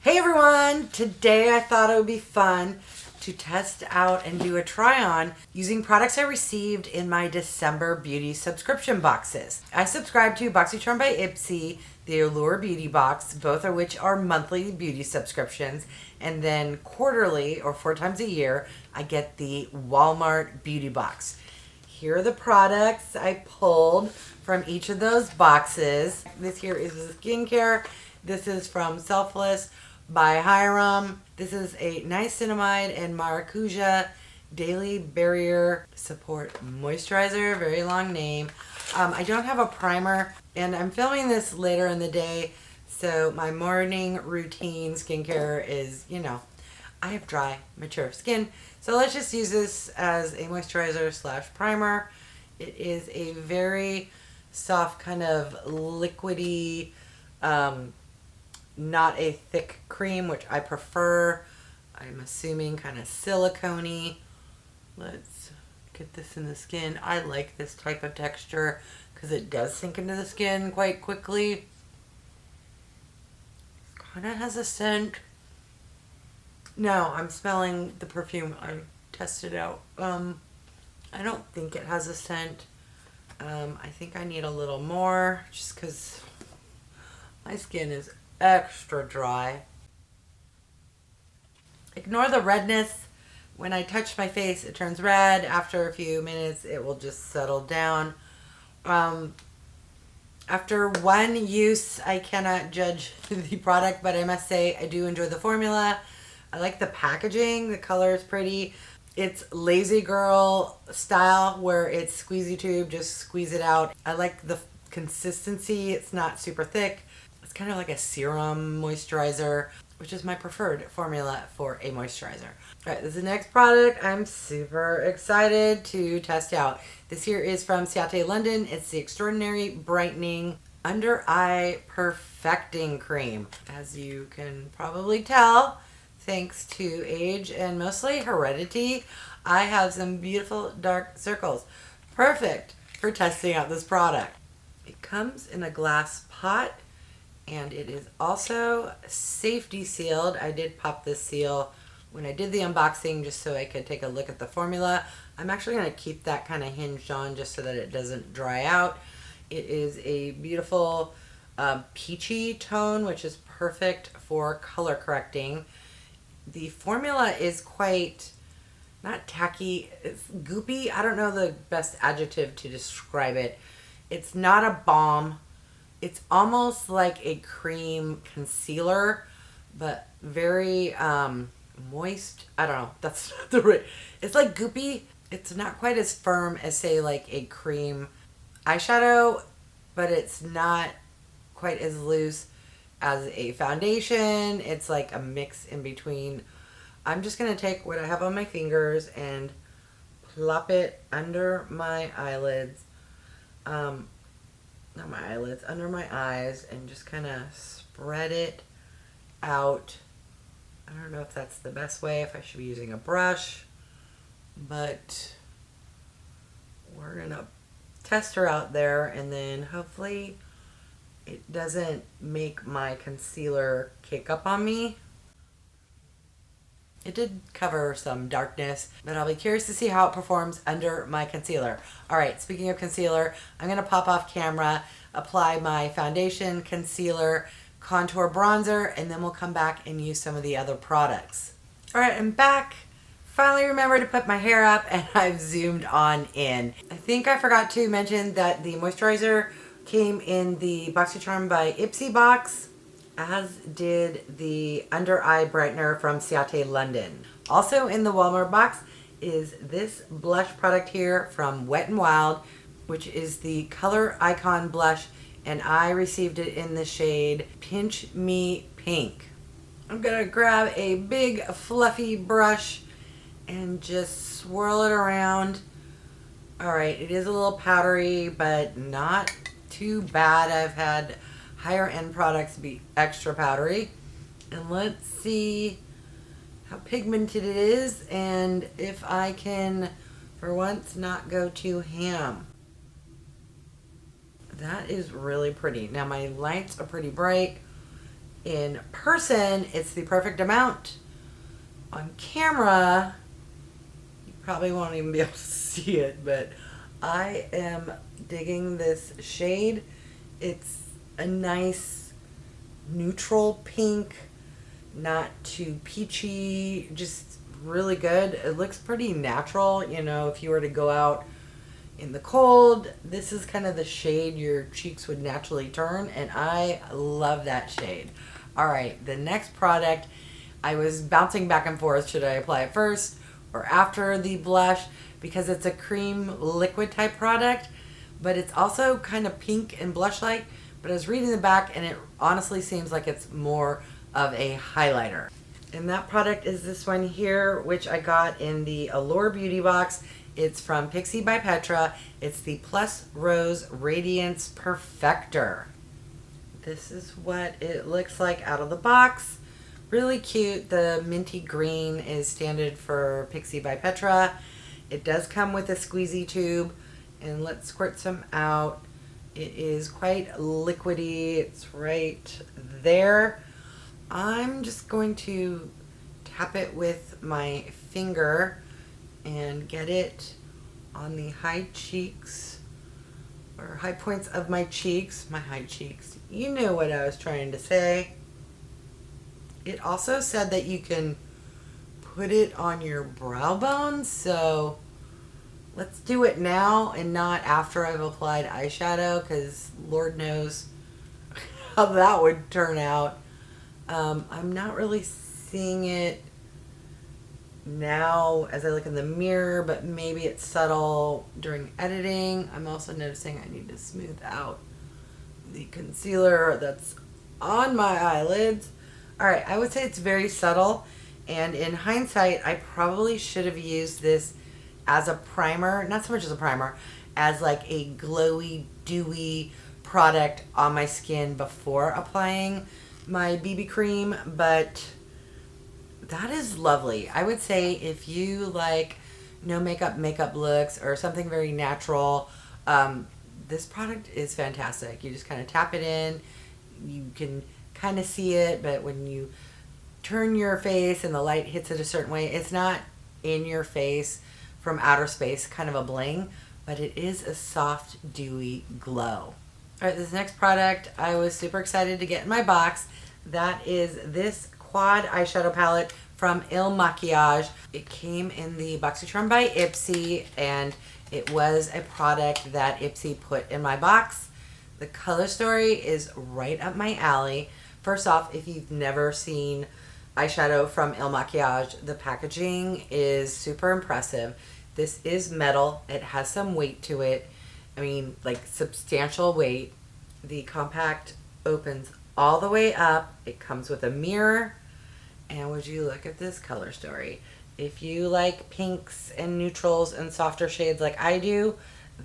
Hey everyone! Today I thought it would be fun to test out and do a try on using products I received in my December beauty subscription boxes. I subscribe to Boxycharm by Ipsy, the Allure beauty box, both of which are monthly beauty subscriptions, and then quarterly or 4 times a year I get the Walmart beauty box. Here are the products I pulled from each of those boxes. This here is the skincare. This is from SELFLESS by HYRAM. This is a Niacinamide and Maracujá Daily Barrier Support Moisturizer. Very long name. I don't have a primer, and I'm filming this later in the day, so my morning routine skincare is, I have dry, mature skin. So let's just use this as a moisturizer slash primer. It is a very soft kind of liquidy, not a thick cream, which I prefer. I'm assuming kind of silicone-y. Let's get this in the skin. I like this type of texture because it does sink into the skin quite quickly. Kind of has a scent. No, I'm smelling the perfume. I tested out. I don't think it has a scent. I think I need a little more just because my skin is extra dry. Ignore the redness. When I touch my face, it turns red. After a few minutes, it will just settle down. After one use, I cannot judge the product, but I must say I do enjoy the formula. I like the packaging. The color is pretty. It's lazy girl style where it's squeezy tube, just squeeze it out. I like the consistency. It's not super thick. It's kind of like a serum moisturizer, which is my preferred formula for a moisturizer. All right, this is the next product I'm super excited to test out. This here is from CIATÉ London. It's the Extraordinary Brightening Under Eye Perfecting Cream. As you can probably tell, thanks to age and mostly heredity, I have some beautiful dark circles. Perfect for testing out this product. It comes in a glass pot, and it is also safety sealed. I did pop this seal when I did the unboxing just so I could take a look at the formula. I'm actually going to keep that kind of hinged on just so that it doesn't dry out. It is a beautiful peachy tone, which is perfect for color correcting. The formula is quite, not tacky, it's goopy. I don't know the best adjective to describe it. It's not a balm. It's almost like a cream concealer, but very moist. I don't know. That's not the right. It's like goopy. It's not quite as firm as, say, like a cream eyeshadow, but it's not quite as loose as a foundation. It's like a mix in between. I'm just going to take what I have on my fingers and plop it under my eyelids. Not my eyelids, under my eyes, and just kind of spread it out. I don't know if that's the best way, if I should be using a brush, but we're going to test her out there, and then hopefully it doesn't make my concealer cake up on me. It did cover some darkness, but I'll be curious to see how it performs under my concealer. All right, speaking of concealer, I'm going to pop off camera, apply my foundation, concealer, contour, bronzer, and then we'll come back and use some of the other products. All right, I'm back. Finally remembered to put my hair up, and I've zoomed on in. I think I forgot to mention that the moisturizer came in the Boxycharm by Ipsy box, as did the Under Eye Brightener from CIATÉ London. Also in the Walmart box is this blush product here from Wet n Wild, which is the Color Icon Blush, and I received it in the shade Pinch Me Pink. I'm gonna grab a big fluffy brush and just swirl it around. Alright, it is a little powdery, but not too bad. I've had higher end products be extra powdery. And let's see how pigmented it is and if I can, for once, not go too ham. That is really pretty. Now my lights are pretty bright. In person, it's the perfect amount. On camera, you probably won't even be able to see it, but I am digging this shade. It's a nice neutral pink, not too peachy, just really good. It looks pretty natural. You know, if you were to go out in the cold, this is kind of the shade your cheeks would naturally turn, and I love that shade. All right, the next product, I was bouncing back and forth. Should I apply it first or after the blush? Because it's a cream liquid type product, but it's also kind of pink and blush-like. But I was reading the back, and it honestly seems like it's more of a highlighter. And that product is this one here, which I got in the Allure Beauty Box. It's from PIXI by Petra. It's the Plus Rose Radiance Perfector. This is what it looks like out of the box. Really cute. The minty green is standard for PIXI by Petra. It does come with a squeezy tube, and let's squirt some out. It is quite liquidy. It's right there. I'm just going to tap it with my finger and get it on the high cheeks, or high points of my cheeks. My high cheeks. You know what I was trying to say. It also said that you can put it on your brow bone, so let's do it now and not after I've applied eyeshadow, because Lord knows how that would turn out. I'm not really seeing it now as I look in the mirror, but maybe it's subtle during editing. I'm also noticing I need to smooth out the concealer that's on my eyelids. All right, I would say it's very subtle, and in hindsight, I probably should have used this as a primer, not so much as a primer, as like a glowy, dewy product on my skin before applying my BB cream, but that is lovely. I would say if you like no makeup looks or something very natural, this product is fantastic. You just kind of tap it in. You can kind of see it, but when you turn your face and the light hits it a certain way, it's not in your face from outer space, kind of a bling, but it is a soft, dewy glow. All right, this next product I was super excited to get in my box. That is this quad eyeshadow palette from Il Makiage. It came in the Boxycharm by Ipsy, and it was a product that Ipsy put in my box. The color story is right up my alley. First off, if you've never seen eyeshadow from Il Makiage, the packaging is super impressive. This is metal. It has some weight to it. I mean, like substantial weight. The compact opens all the way up. It comes with a mirror. And would you look at this color story? If you like pinks and neutrals and softer shades like I do,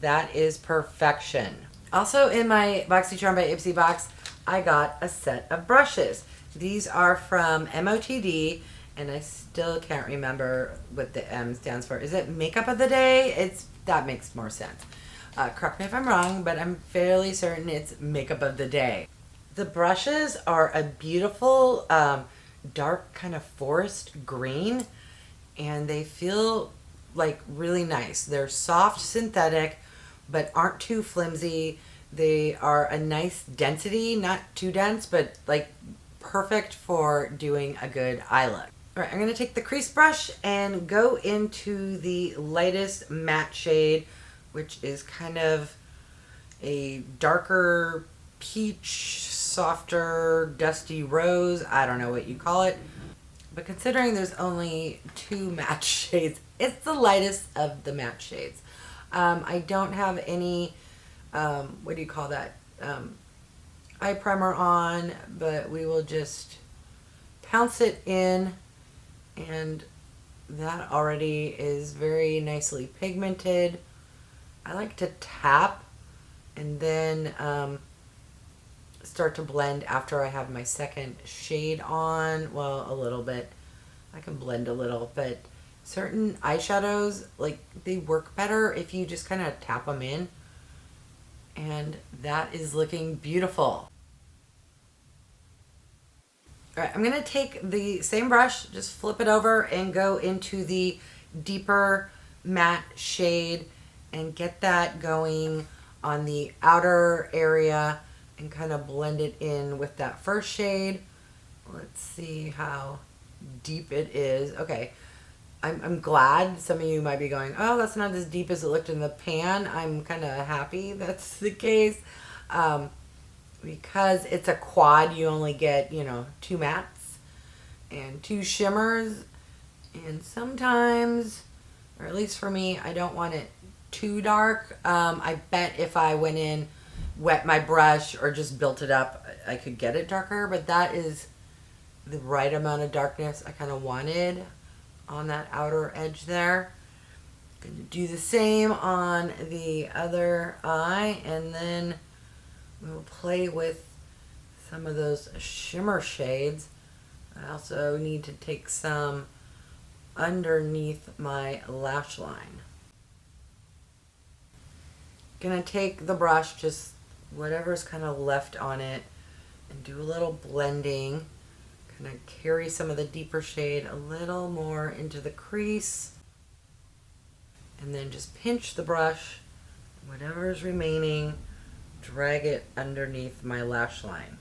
that is perfection. Also in my Boxycharm by Ipsy box, I got a set of brushes. These are from MOTD, and I still can't remember what the M stands for. Is it Makeup of the Day? That makes more sense. Correct me if I'm wrong, but I'm fairly certain it's Makeup of the Day. The brushes are a beautiful dark kind of forest green, and they feel like really nice. They're soft synthetic, but aren't too flimsy. They are a nice density, not too dense, but like perfect for doing a good eye look. All right, I'm going to take the crease brush and go into the lightest matte shade, which is kind of a darker peach, softer, dusty rose. I don't know what you call it. But considering there's only 2 matte shades, it's the lightest of the matte shades. I don't have any, what do you call that, eye primer on, but we will just pounce it in, and that already is very nicely pigmented. I like to tap and then start to blend after I have my second shade on. Well, a little bit. I can blend a little, but certain eyeshadows, like, they work better if you just kind of tap them in. And that is looking beautiful. All right, I'm gonna take the same brush, just flip it over and go into the deeper matte shade and get that going on the outer area and kind of blend it in with that first shade. Let's see how deep it is. Okay, I'm glad. Some of you might be going, oh, that's not as deep as it looked in the pan. I'm kind of happy that's the case. Because it's a quad, you only get, 2 mattes and 2 shimmers. And sometimes, or at least for me, I don't want it too dark. I bet if I went in, wet my brush, or just built it up, I could get it darker. But that is the right amount of darkness I kind of wanted on that outer edge there. Going to do the same on the other eye, and then we'll play with some of those shimmer shades. I also need to take some underneath my lash line. Gonna take the brush, just whatever's kind of left on it, and do a little blending. Kind of carry some of the deeper shade a little more into the crease, and then just pinch the brush, whatever is remaining, drag it underneath my lash line.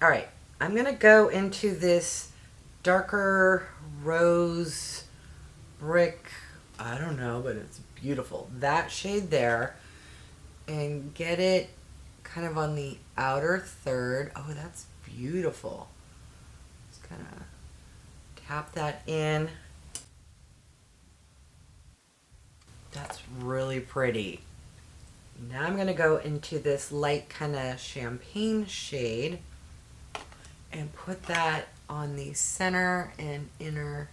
All right, I'm gonna go into this darker rose brick, I don't know, but it's beautiful, that shade there, and get it kind of on the outer third. Oh, that's beautiful. Just kind of tap that in. That's really pretty. Now I'm going to go into this light kind of champagne shade and put that on the center and inner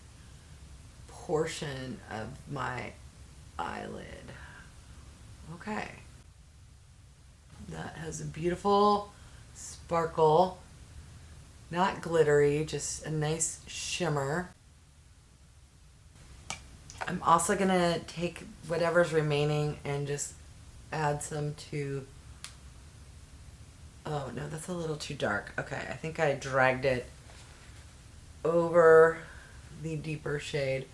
portion of my eyelid. Okay. That has a beautiful sparkle. Not glittery, just a nice shimmer. I'm also going to take whatever's remaining and just add some to... Oh, no, that's a little too dark. Okay, I think I dragged it over the deeper shade.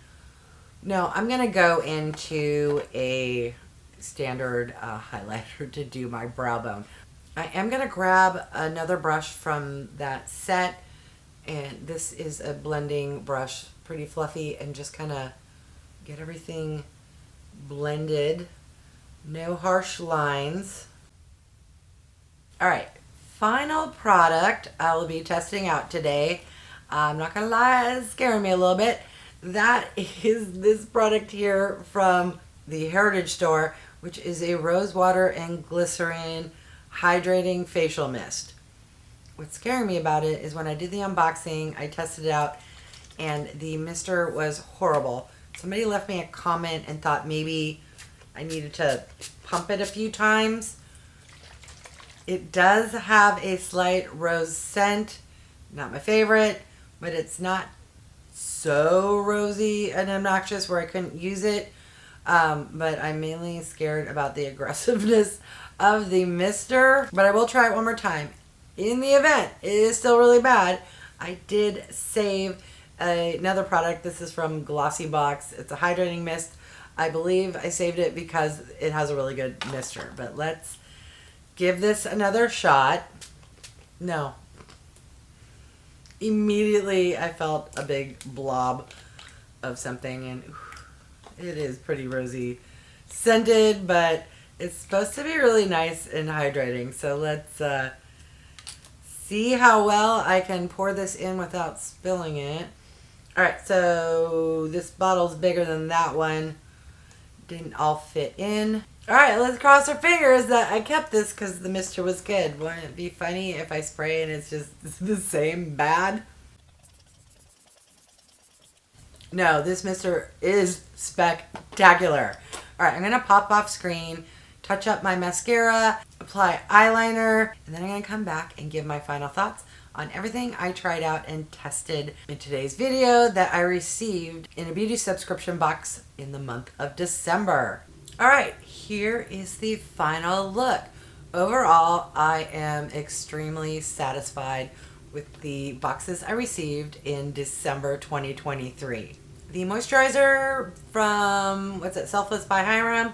No, I'm going to go into a standard highlighter to do my brow bone. I am going to grab another brush from that set, and this is a blending brush, pretty fluffy, and just kind of get everything blended. No harsh lines. All right, final product I will be testing out today. I'm not gonna lie, it's scaring me a little bit. That is this product here from the Heritage Store, which is a Rosewater and Glycerin Hydrating Facial Mist. What's scaring me about it is when I did the unboxing, I tested it out, and the mister was horrible. Somebody left me a comment and thought maybe I needed to pump it a few times. It does have a slight rose scent. Not my favorite, but it's not so rosy and obnoxious where I couldn't use it. But I'm mainly scared about the aggressiveness of the mister. But I will try it one more time. In the event it is still really bad, I did save another product. This is from Glossy Box. It's a hydrating mist. I believe I saved it because it has a really good mister. But let's give this another shot. No. Immediately I felt a big blob of something, and it is pretty rosy scented, but it's supposed to be really nice and hydrating. So let's see how well I can pour this in without spilling it. Alright, so this bottle's bigger than that one. Didn't all fit in. Alright, let's cross our fingers that I kept this because the mister was good. Wouldn't it be funny if I spray and it's just the same bad? No, this mister is spectacular. Alright, I'm going to pop off screen, touch up my mascara, apply eyeliner, and then I'm going to come back and give my final thoughts on everything I tried out and tested in today's video that I received in a beauty subscription box in the month of December. Alright, here is the final look. Overall, I am extremely satisfied with the boxes I received in December 2023. The moisturizer from, what's it, Selfless by HYRAM,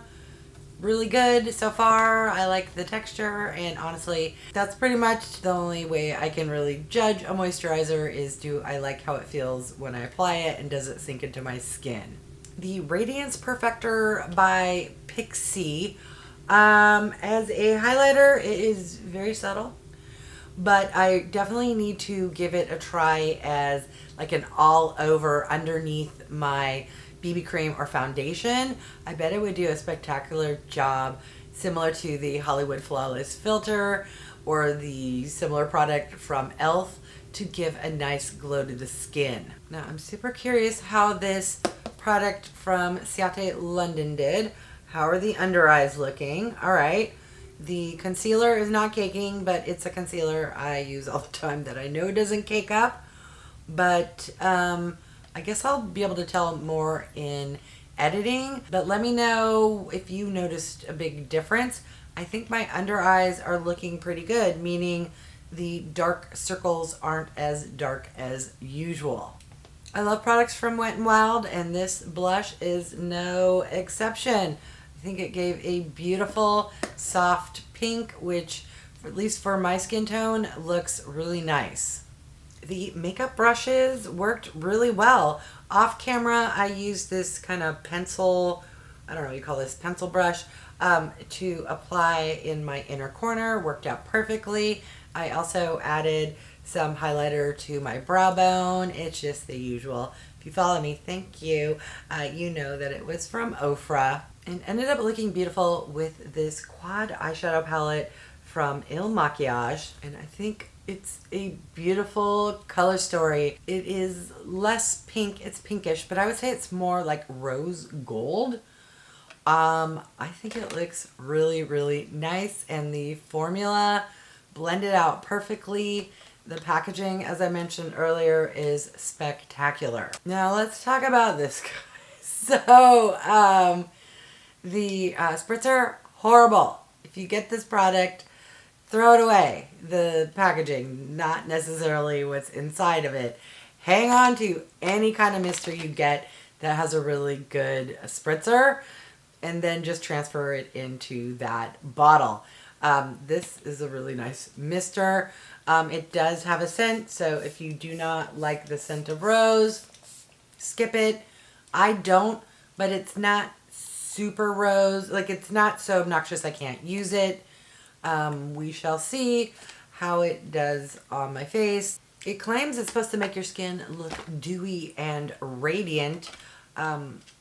really good so far. I like the texture, and honestly, that's pretty much the only way I can really judge a moisturizer is do I like how it feels when I apply it, and does it sink into my skin. The Radiance Perfector by PIXI, as a highlighter, it is very subtle, but I definitely need to give it a try as like an all over underneath my BB cream or foundation. I bet it would do a spectacular job, similar to the Hollywood Flawless Filter or the similar product from e.l.f. to give a nice glow to the skin. Now I'm super curious how this product from CIATÉ London did. How are the under eyes looking? All right. The concealer is not caking, but it's a concealer I use all the time that I know doesn't cake up. But I guess I'll be able to tell more in editing. But let me know if you noticed a big difference. I think my under eyes are looking pretty good, meaning the dark circles aren't as dark as usual. I love products from Wet n Wild, and this blush is no exception. I think it gave a beautiful soft pink, which at least for my skin tone looks really nice. The makeup brushes worked really well. Off camera, I used this kind of pencil, I don't know what you call this, pencil brush to apply in my inner corner. Worked out perfectly. I also added some highlighter to my brow bone. It's just the usual. If you follow me, thank you. You know that it was from Ofra. And ended up looking beautiful with this quad eyeshadow palette from Il Makiage. And I think it's a beautiful color story. It is less pink, it's pinkish, but I would say it's more like rose gold. I think it looks really, really nice, and the formula blended out perfectly. The packaging, as I mentioned earlier, is spectacular. Now let's talk about this, guys. So, the spritzer, horrible. If you get this product, throw it away. The packaging, not necessarily what's inside of it. Hang on to any kind of mister you get that has a really good spritzer, and then just transfer it into that bottle. This is a really nice mister. It does have a scent, so if you do not like the scent of rose, skip it. I don't, but it's not super rose. Like, it's not so obnoxious I can't use it. We shall see how it does on my face. It claims it's supposed to make your skin look dewy and radiant.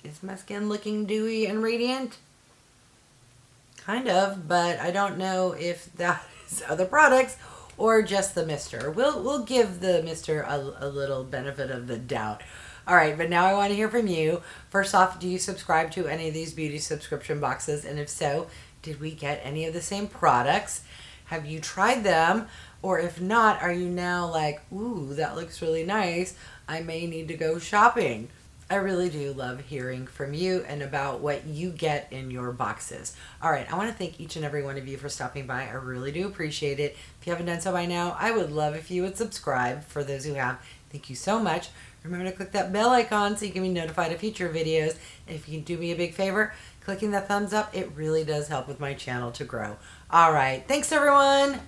Is my skin looking dewy and radiant? Kind of, but I don't know if that is other products or just the mister. We'll give the mister a little benefit of the doubt. All right, but now I want to hear from you. First off, do you subscribe to any of these beauty subscription boxes? And if so, did we get any of the same products? Have you tried them? Or if not, are you now like, ooh, that looks really nice, I may need to go shopping? I really do love hearing from you and about what you get in your boxes. All right, I want to thank each and every one of you for stopping by. I really do appreciate it. If you haven't done so by now, I would love if you would subscribe. For those who have, thank you so much. Remember to click that bell icon so you can be notified of future videos. And if you can do me a big favor, clicking the thumbs up, it really does help with my channel to grow. All right, thanks everyone.